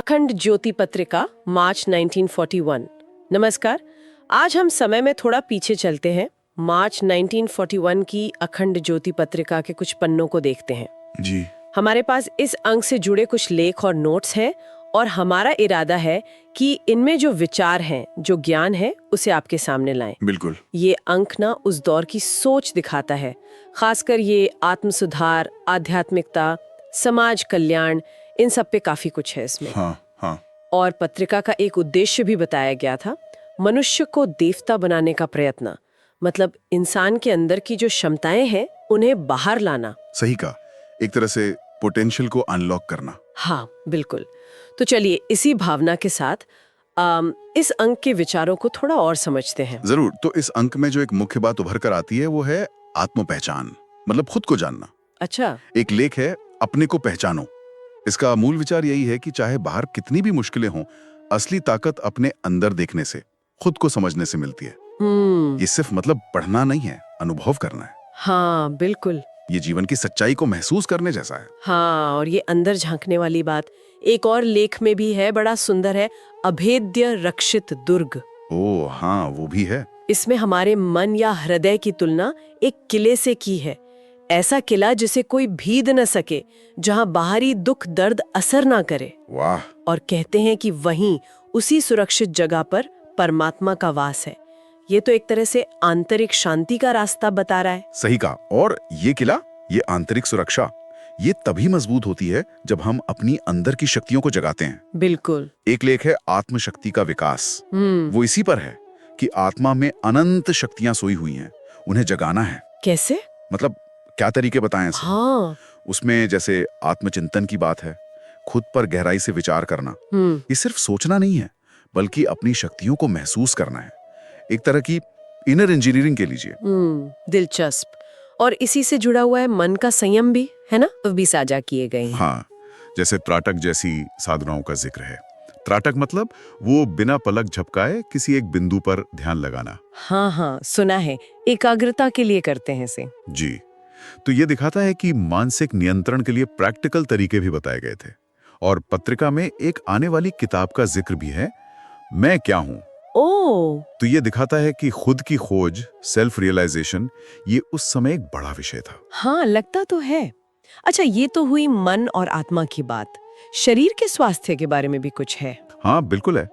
अखंड ज्योति पत्रिका मार्च 1941। नमस्कार। आज हम समय में थोड़ा पीछे चलते हैं। मार्च 1941 की अखंड ज्योति पत्रिका के कुछ पन्नों को देखते हैं। जी। हमारे पास इस अंक से जुड़े कुछ लेख और नोट्स हैं और हमारा इरादा है कि इनमें जो विचार हैं, जो ज्ञान है, उसे आपके सामने लाएं। बिल्कुल। ये अंक ना उस दौर की सोच दिखाता है, खासकर ये आत्म सुधार, आध्यात्मिकता, समाज कल्याण, इन सब पे काफी कुछ है इसमें। हाँ। और पत्रिका का एक उद्देश्य भी बताया गया था, मनुष्य को देवता बनाने का प्रयत्न, मतलब इंसान के अंदर की जो क्षमताएं हैं उन्हें बाहर लाना। सही कहा, एक तरह से पोटेंशियल को अनलॉक करना। हाँ बिल्कुल। तो चलिए इसी भावना के साथ इस अंक के विचारों को थोड़ा और समझते हैं। जरूर। तो इस अंक में जो एक मुख्य बात उभर कर आती है वो है आत्म पहचान, मतलब खुद को जानना। अच्छा। एक लेख है अपने को पहचानो। इसका मूल विचार यही है कि चाहे बाहर कितनी भी मुश्किलें हों, असली ताकत अपने अंदर देखने से, खुद को समझने से मिलती है। ये सिर्फ मतलब पढ़ना नहीं है, अनुभव करना है। हाँ बिल्कुल। ये जीवन की सच्चाई को महसूस करने जैसा है। हाँ, और ये अंदर झांकने वाली बात एक और लेख में भी है, बड़ा सुंदर है, अभेद्य रक्षित दुर्ग। ओ हाँ, वो भी है। इसमें हमारे मन या हृदय की तुलना एक किले से की है, ऐसा किला जिसे कोई भीद न सके, जहां बाहरी दुख दर्द असर ना करे। वाह। और कहते हैं कि वहीं उसी सुरक्षित जगह पर परमात्मा का वास है। ये तो एक तरह से आंतरिक शांति का रास्ता बता रहा है। सही कहा। और ये किला, ये आंतरिक सुरक्षा, ये तभी मजबूत होती है जब हम अपनी अंदर की शक्तियों को जगाते हैं। बिल्कुल। एक लेख है आत्मशक्ति का विकास। वो इसी पर है कि आत्मा में अनंत शक्तियां सोई हुई हैं, उन्हें जगाना है। कैसे? मतलब क्या तरीके बताएं इसे? हाँ। उसमें जैसे आत्मचिंतन की बात है, खुद पर गहराई से विचार करना। ये सिर्फ सोचना नहीं है, बल्कि अपनी शक्तियों को महसूस करना है। एक तरह की इनर इंजीनियरिंग के लीजिए। दिलचस्प। और इसी से जुड़ा हुआ है मन का संयम भी, है ना? वो भी साझा किए गए हैं। हाँ, जैसे त्राटक जैसी साधनाओं का जिक्र है। त्राटक मतलब वो बिना पलक झपकाए किसी एक बिंदु पर ध्यान लगाना। हाँ, सुना है, एकाग्रता के लिए करते हैं इसे। जी। तो ये दिखाता है कि मानसिक नियंत्रण के लिए प्रैक्टिकल तरीके भी बताए गए थे। और पत्रिका में एक आने वाली किताब का जिक्र भी है, मैं क्या हूं। ओह। तो ये दिखाता है कि खुद की खोज, सेल्फ रियलाइजेशन, ये उस समय एक बड़ा विषय था। हाँ, लगता तो है। अच्छा, ये तो हुई मन और आत्मा की बात। शरीर के स्वास्थ्य के बारे में भी कुछ है? हाँ बिल्कुल है।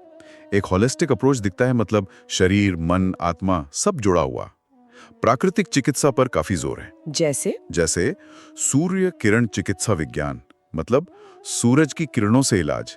एक होलिस्टिक अप्रोच दिखता है, मतलब शरीर, मन, आत्मा सब जुड़ा हुआ। प्राकृतिक चिकित्सा पर काफी जोर है। जैसे सूर्य किरण चिकित्सा विज्ञान, मतलब सूरज की किरणों से इलाज।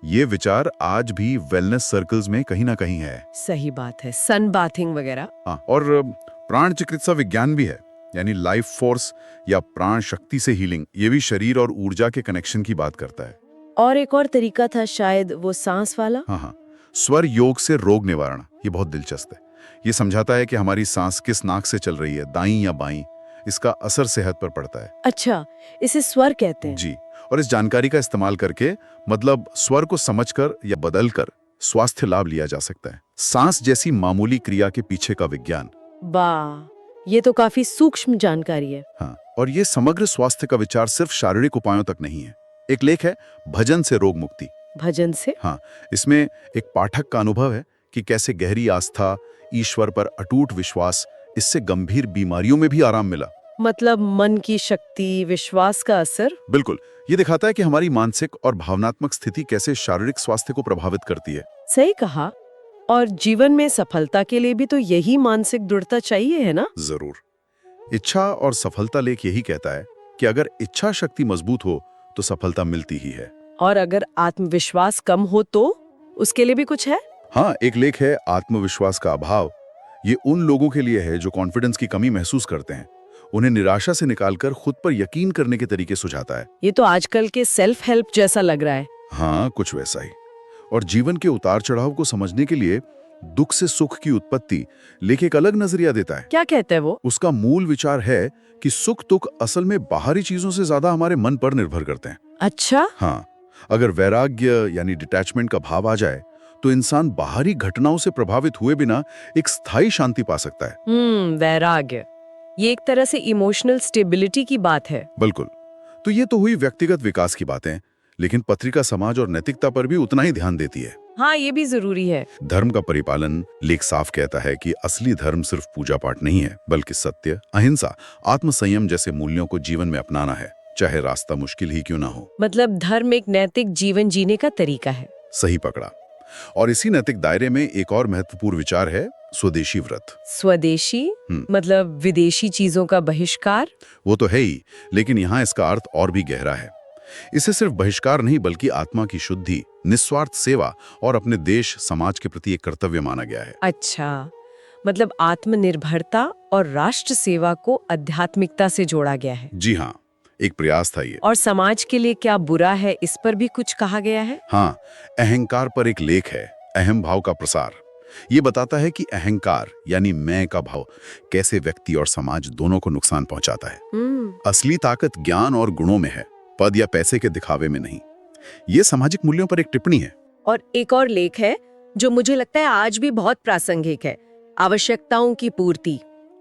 ये विचार आज भी वेलनेस सर्कल्स में कहीं ना कहीं है। सही बात है, सन बाथिंग वगैरह। हाँ, और प्राण चिकित्सा विज्ञान भी है, यानी लाइफ फोर्स या प्राण शक्ति से हीलिंग। ये भी शरीर और ऊर्जा के कनेक्शन की बात करता है। और एक और तरीका था शायद, वो सांस वाला। हाँ, स्वर योग से रोग निवारण। ये बहुत दिलचस्प है। ये समझाता है कि हमारी सांस किस नाक से चल रही है, दाईं या बाईं, इसका असर सेहत पर पड़ता है। अच्छा, इसे स्वर कहते हैं। जी। और इस जानकारी का इस्तेमाल करके, मतलब स्वर को समझकर या बदलकर, स्वास्थ्य लाभ लिया जा सकता है। सांस जैसी मामूली क्रिया के पीछे का विज्ञान। वाह, ये तो काफी सूक्ष्म जानकारी है। हाँ, और ये समग्र स्वास्थ्य का विचार सिर्फ शारीरिक उपायों तक नहीं है। एक लेख है भजन से रोग मुक्ति। भजन से? हाँ, इसमें एक पाठक का अनुभव है कि कैसे गहरी आस्था, ईश्वर पर अटूट विश्वास, इससे गंभीर बीमारियों में भी आराम मिला। मतलब मन की शक्ति, विश्वास का असर। बिल्कुल। ये दिखाता है कि हमारी मानसिक और भावनात्मक स्थिति कैसे शारीरिक स्वास्थ्य को प्रभावित करती है। सही कहा। और जीवन में सफलता के लिए भी तो यही मानसिक दृढ़ता चाहिए, है ना? जरूर। इच्छा और सफलता लेख यही कहता है कि अगर इच्छा शक्ति मजबूत हो तो सफलता मिलती ही है। और अगर आत्मविश्वास कम हो तो उसके लिए भी कुछ है? हाँ, एक लेख है आत्मविश्वास का अभाव। ये उन लोगों के लिए है जो कॉन्फिडेंस की कमी महसूस करते हैं। उन्हें निराशा से निकालकर खुद पर यकीन करने के तरीके सुझाता है। ये तो आजकल के सेल्फ हेल्प जैसा लग रहा है। हाँ, कुछ वैसा ही। और जीवन के उतार चढ़ाव को समझने के लिए दुख से सुख की उत्पत्ति लेख एक अलग नजरिया देता है। क्या कहते हैं वो? उसका मूल विचार है कि सुख दुख असल में बाहरी चीजों से ज्यादा हमारे मन पर निर्भर करते हैं। अच्छा। हाँ, अगर वैराग्य यानी डिटैचमेंट का भाव आ जाए तो इंसान बाहरी घटनाओं से प्रभावित हुए बिना एक स्थायी शांति पा सकता है। वैराग्य, ये एक तरह से इमोशनल स्टेबिलिटी की बात है। बिल्कुल। तो ये तो हुई व्यक्तिगत विकास की बातें, लेकिन पत्रिका समाज और नैतिकता पर भी उतना ही ध्यान देती है। हाँ, ये भी जरूरी है। धर्म का परिपालन, लेख साफ कहता है कि असली धर्म सिर्फ पूजा पाठ नहीं है, बल्कि सत्य, अहिंसा, आत्मसंयम जैसे मूल्यों को जीवन में अपनाना है, चाहे रास्ता मुश्किल ही क्यों ना हो। मतलब धर्म एक नैतिक जीवन जीने का तरीका है। सही पकड़ा। और इसी नैतिक दायरे में एक और महत्वपूर्ण विचार है स्वदेशी व्रत। स्वदेशी मतलब विदेशी चीजों का बहिष्कार? वो तो है ही, लेकिन यहाँ इसका अर्थ और भी गहरा है। इसे सिर्फ बहिष्कार नहीं, बल्कि आत्मा की शुद्धि, निस्वार्थ सेवा और अपने देश समाज के प्रति एक कर्तव्य माना गया है। अच्छा, मतलब आत्मनिर्भरता और राष्ट्र सेवा को आध्यात्मिकता से जोड़ा गया है। जी हाँ, एक प्रयास था ये। और समाज के लिए क्या बुरा है, इस पर भी कुछ कहा गया है? हाँ, अहंकार पर एक लेख है, अहम भाव का प्रसार। ये बताता है कि अहंकार यानी मैं का भाव कैसे व्यक्ति और समाज दोनों को नुकसान पहुंचाता है। असली ताकत ज्ञान और गुणों में है, पद या पैसे के दिखावे में नहीं। ये सामाजिक मूल्यों पर एक टिप्पणी है। और एक और लेख है जो मुझे लगता है आज भी बहुत प्रासंगिक है, आवश्यकताओं की पूर्ति।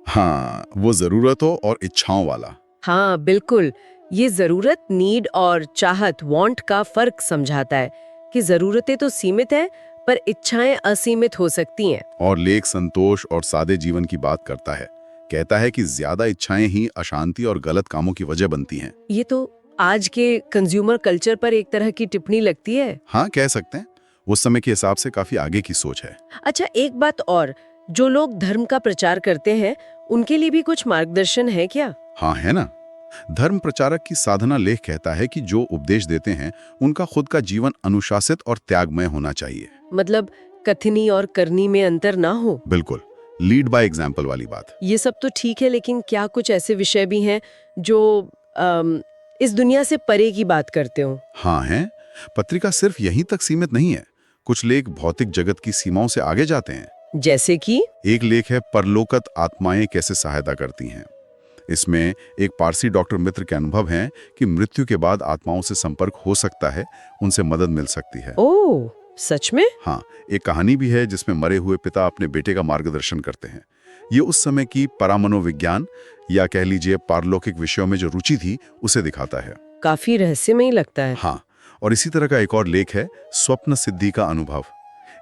हाँ, वो जरूरतों और इच्छाओं वाला। हाँ बिल्कुल, ये जरूरत, नीड और चाहत, वांट का फर्क समझाता है कि जरूरतें तो सीमित हैं पर इच्छाएं असीमित हो सकती हैं। और लेख संतोष और सादे जीवन की बात करता है, कहता है कि ज्यादा इच्छाएं ही अशांति और गलत कामों की वजह बनती हैं। ये तो आज के कंज्यूमर कल्चर पर एक तरह की टिप्पणी लगती है। हाँ, कह सकते हैं। उस समय के हिसाब से काफी आगे की सोच है। अच्छा, एक बात और, जो लोग धर्म का प्रचार करते हैं उनके लिए भी कुछ मार्गदर्शन है क्या? हाँ, है ना। धर्म प्रचारक की साधना लेख कहता है कि जो उपदेश देते हैं उनका खुद का जीवन अनुशासित और त्यागमय होना चाहिए। मतलब कथनी और करनी में अंतर ना हो। बिल्कुल, लीड बाय एग्जाम्पल वाली बात। ये सब तो ठीक है, लेकिन क्या कुछ ऐसे विषय भी हैं जो इस दुनिया से परे की बात करते हो? हाँ हैं। पत्रिका सिर्फ यहीं तक सीमित नहीं है। कुछ लेख भौतिक जगत की सीमाओं से आगे जाते हैं। जैसे कि एक लेख है परलोकत आत्माएं कैसे सहायता करती हैं। इसमें एक पारसी डॉक्टर मित्र के अनुभव हैं कि मृत्यु के बाद आत्माओं से संपर्क हो सकता है, उनसे मदद मिल सकती है। ओह, सच में? हाँ, एक कहानी भी है जिसमें मरे हुए पिता अपने बेटे का मार्गदर्शन करते हैं। ये उस समय की परामनोविज्ञान या कह लीजिए पारलौकिक विषयों में जो रुचि थी उसे दिखाता है। काफी रहस्यमय लगता है। हाँ, और इसी तरह का एक और लेख है स्वप्न सिद्धि का अनुभव।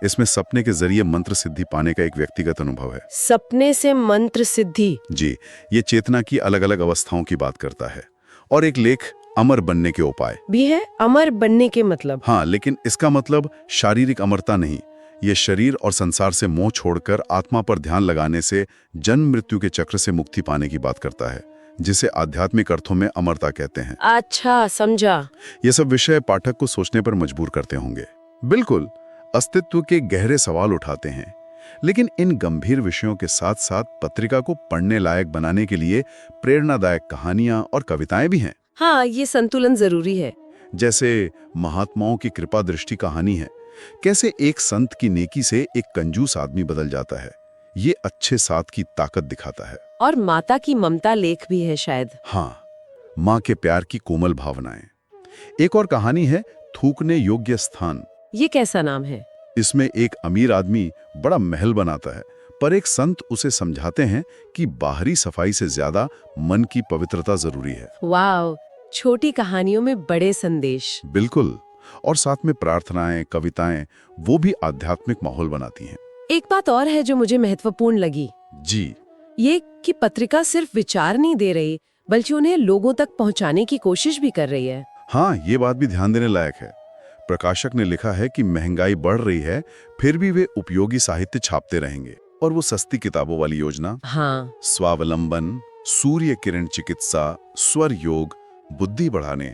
इसमें सपने के जरिए मंत्र सिद्धि पाने का एक व्यक्तिगत अनुभव है। सपने से मंत्र सिद्धि? जी, ये चेतना की अलग अलग अवस्थाओं की बात करता है। और एक लेख अमर बनने के उपाय भी है। अमर बनने के मतलब? हाँ, लेकिन इसका मतलब शारीरिक अमरता नहीं। ये शरीर और संसार से मोह छोड़कर आत्मा पर ध्यान लगाने से जन्म मृत्यु के चक्र से मुक्ति पाने की बात करता है, जिसे आध्यात्मिक अर्थों में अमरता कहते हैं। अच्छा, समझा। ये सब विषय पाठक को सोचने पर मजबूर करते होंगे। बिल्कुल, अस्तित्व के गहरे सवाल उठाते हैं, लेकिन इन गंभीर विषयों के साथ साथ पत्रिका को पढ़ने लायक बनाने के लिए प्रेरणादायक कहानियां और कविताएं भी हैं। हाँ, ये संतुलन जरूरी है। जैसे महात्माओं की कृपा दृष्टि कहानी है, कैसे एक संत की नेकी से एक कंजूस आदमी बदल जाता है। ये अच्छे साथ की ताकत दिखाता है। और माता की ममता लेख भी है शायद। हाँ, माँ के प्यार की कोमल भावनाएं। एक और कहानी है थूकने योग्य स्थान। ये कैसा नाम है? इसमें एक अमीर आदमी बड़ा महल बनाता है, पर एक संत उसे समझाते हैं कि बाहरी सफाई से ज्यादा मन की पवित्रता जरूरी है। वाह, छोटी कहानियों में बड़े संदेश। बिल्कुल, और साथ में प्रार्थनाएं, कविताएं, वो भी आध्यात्मिक माहौल बनाती हैं। एक बात और है जो मुझे महत्वपूर्ण लगी। जी, ये कि पत्रिका सिर्फ विचार नहीं दे रही, बल्कि उन्हें लोगों तक पहुंचाने की कोशिश भी कर रही है। हाँ, ये बात भी ध्यान देने लायक है। प्रकाशक ने लिखा है कि महंगाई बढ़ रही है, फिर भी वे उपयोगी साहित्य छापते रहेंगे। और वो सस्ती किताबों वाली योजना, हाँ, स्वावलंबन, सूर्य किरण चिकित्सा, स्वर योग, बुद्धि बढ़ाने,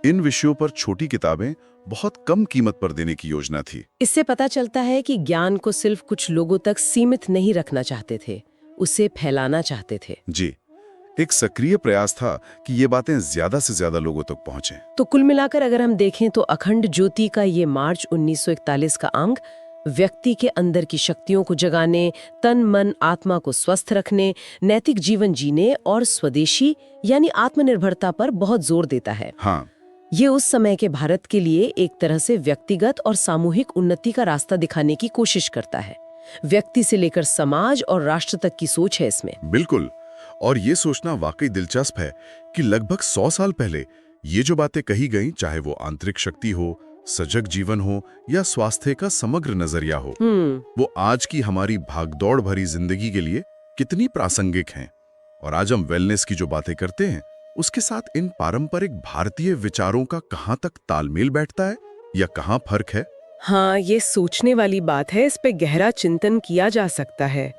इन विषयों पर छोटी किताबें बहुत कम कीमत पर देने की योजना थी। इससे पता चलता है कि ज्ञान को सिर्फ कुछ लोगों तक सीमित नहीं रखना चाहते थे, उसे फैलाना चाहते थे। जी, एक सक्रिय प्रयास था कि ये बातें ज्यादा से ज्यादा लोगों तक पहुंचे। तो कुल मिलाकर अगर हम देखें तो अखंड ज्योति का ये मार्च 1941 का अंक व्यक्ति के अंदर की शक्तियों को जगाने, तन मन आत्मा को स्वस्थ रखने, नैतिक जीवन जीने और स्वदेशी यानी आत्मनिर्भरता पर बहुत जोर देता है। हाँ, ये उस समय के भारत के लिए एक तरह से व्यक्तिगत और सामूहिक उन्नति का रास्ता दिखाने की कोशिश करता है। व्यक्ति से लेकर समाज और राष्ट्र तक की सोच है इसमें। बिल्कुल, और ये सोचना वाकई दिलचस्प है कि लगभग 100 साल पहले ये जो बातें कही गई, चाहे वो आंतरिक शक्ति हो, सजग जीवन हो या स्वास्थ्य का समग्र नजरिया हो, वो आज की हमारी भागदौड़ भरी जिंदगी के लिए कितनी प्रासंगिक हैं। और आज हम वेलनेस की जो बातें करते हैं, उसके साथ इन पारंपरिक भारतीय विचारों का कहाँ तक तालमेल बैठता है या कहाँ फर्क है? हाँ, ये सोचने वाली बात है, इस पे गहरा चिंतन किया जा सकता है।